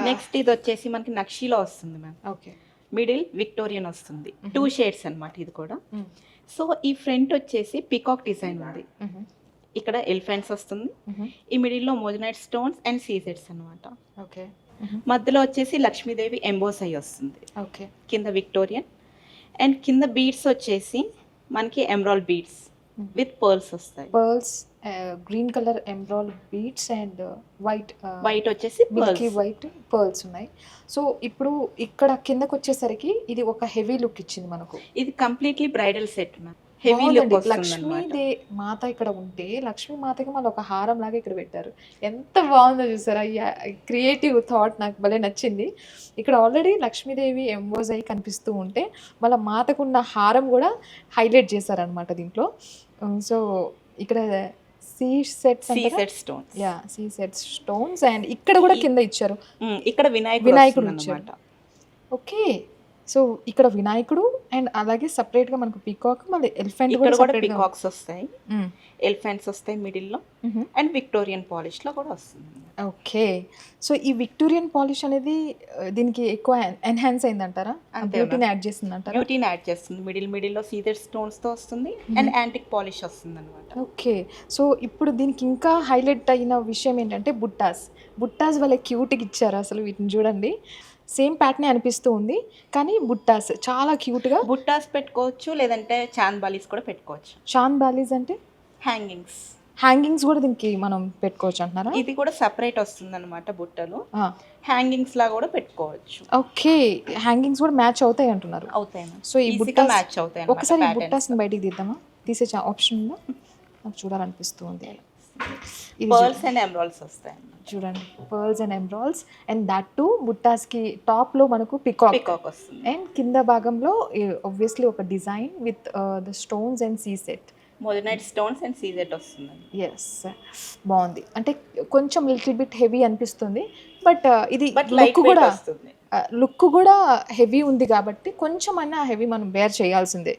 Next ఇది వచ్చేసి మనకి నక్షీలో వస్తుంది మ్యామ్. ఓకే. మిడిల్ విక్టోరియన్ వస్తుంది. 2 షేడ్స్ అన్నమాట ఇది కూడా. సో ఈ ఫ్రంట్ వచ్చేసి పికాక్ డిజైన్ ఉంది. ఇక్కడ ఎలిఫెంట్స్ వస్తుంది. ఈ మిడిల్లో మోజనైట్ స్టోన్స్ అండ్ సీజెడ్స్ అన్నమాట. ఓకే. మధ్యలో వచ్చేసి లక్ష్మీదేవి ఎంబోస్ అయ్యి వస్తుంది. ఓకే. కింద విక్టోరియన్ అండ్ కింద బీడ్స్ వచ్చేసి మనకి ఎమరాల్డ్ బీడ్స్ విత్ పర్ల్స్ వస్తాయి. Pearls green colour emerald beads and white వచ్చేసి మిల్కీ వైట్ పర్ల్స్ ఉన్నాయి. సో ఇప్పుడు ఇక్కడ కిందకు వచ్చేసరికి ఇది ఒక హెవీ లుక్ ఇచ్చింది మనకు. ఇది completely bridal set ma'am. Heavy look Lakshmi మాత ఇక్కడ ఉంటే లక్ష్మీ మాతకి మళ్ళీ ఒక హారం లాగా ఇక్కడ పెట్టారు. ఎంత బాగుందో చూసారా, క్రియేటివ్ థాట్ నాకు భలే నచ్చింది. ఇక్కడ ఆల్రెడీ లక్ష్మీదేవి ఎంబోజ్ అయ్యి కనిపిస్తూ ఉంటే మళ్ళీ మాతకున్న హారం కూడా హైలైట్ చేశారనమాట దీంట్లో. సో ఇక్కడ సీ సెట్ స్టోన్స్ అండ్ ఇక్కడ కూడా కింద ఇచ్చారు. ఇక్కడ వినాయకుడు ఇచ్చారు. ఓకే. సో ఇక్కడ వినాయకుడు అండ్ అలాగే సపరేట్ గా మనకు పీకాక్, మళ్ళీ ఎలిఫెంట్ కూడా పీకాక్స్ వస్తాయి, ఎలిఫెంట్స్ వస్తాయి మిడిల్ లో అండ్ విక్టోరియన్ పాలిష్ లో కూడా వస్తుంది. ఓకే. సో ఈ విక్టోరియన్ పాలిష్ అనేది దీనికి ఎక్కువ ఎన్హాన్స్ అయిందంటారా? బ్యూటీని యాడ్ చేస్తుందంటారా? బ్యూటీని యాడ్ చేస్తుంది. మిడిల్ లో సీజెడ్ స్టోన్స్ తో వస్తుంది అండ్ యాంటిక్ పాలిష్ వస్తుంది అన్నమాట. ఓకే. సో ఇప్పుడు దీనికి ఇంకా హైలైట్ అయిన విషయం ఏంటంటే బుట్టాస్ వాళ్ళ క్యూట్గా ఇచ్చారు. అసలు వీటిని చూడండి, సేమ్ ప్యాటర్న్ అనిపిస్తూ ఉంది కానీ బుట్టాస్ చాలా క్యూట్గా. బుట్టాస్ పెట్టుకోవచ్చు, లేదంటే చాంద్ బాలీస్ కూడా పెట్టుకోవచ్చు. చాంద్ బాలీస్ అంటే హ్యాంగింగ్స్ కూడా దీనికి మనం పెట్టుకోవచ్చు అంటున్నారా? ఇది కూడా సెపరేట్ వస్తుంది అనమాట. బుట్టలు హ్యాంగింగ్స్ లా కూడా పెట్టుకోవచ్చు. ఓకే. హ్యాంగింగ్స్ కూడా మ్యాచ్ అవుతాయి అంటున్నారు. అవుతాయి. సో ఈ బుట్టాస్ మ్యాచ్ అవుతాయి. ఒకసారి ఈ బుట్టాస్ని బయటికి తీద్దామా? తీసే ఆప్షన్ ఉందా? నాకు చూడాలనిపిస్తుంది. పర్ల్స్ అండ్ ఎమరాల్డ్స్ వస్తాయి చూడండి, pearls and emeralds and that to బుట్టాస్కి టాప్ లో మనకు పికాక్ వస్తుంది అండ్ కింద భాగంలో ఆబ్వియస్లీ ఒక design with the stones and సీసెట్, మోజనైట్ స్టోన్స్ అండ్ సీజెట్ వస్తుంది. ఎస్, బాగుంది. అంటే కొంచెం లిటిల్ బిట్ హెవీ అనిపిస్తుంది బట్ ఇది లుక్ కూడా హెవీ ఉంది కాబట్టి కొంచెం అయినా హెవీ మనం బేర్ చేయాల్సిందే.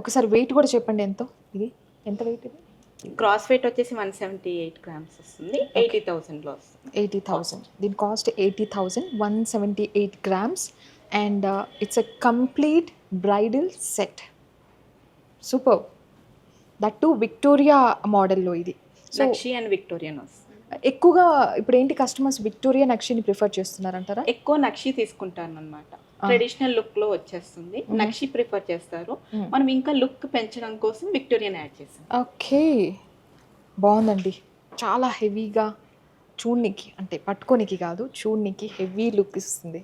ఒకసారి వెయిట్ కూడా చెప్పండి ఎంతో, ఇది ఎంత వెయిట్? ఇది క్రాస్ వెయిట్ వచ్చేసి 178 గ్రామ్స్ వస్తుంది. 80,000 లో వస్తుంది. 80,000. దీని cost 80,000, 178 grams and it's a complete bridal set. Super. That to Victoria మోడల్లో ఇది. నక్షి అండ్ విక్టోరియన్ వస్తుంది. ఎక్కువగా ఇప్పుడు ఏంటి కస్టమర్స్ విక్టోరియా నక్షిని ప్రిఫర్ చేస్తున్నారంటారా? ఎక్కువ నక్షి తీసుకుంటాను అనమాట. ట్రెడిషనల్ లుక్ లో వచ్చేస్తుంది. నక్షి ప్రిఫర్ చేస్తారు. మనం ఇంకా లుక్ పెంచడం కోసం విక్టోరియన్ యాడ్ చేసాం. ఓకే, బాగుందండి. చాలా హెవీగా చూడ్నికి, అంటే పట్టుకోనికి కాదు, చూడ్నికి హెవీ లుక్ ఇస్తుంది.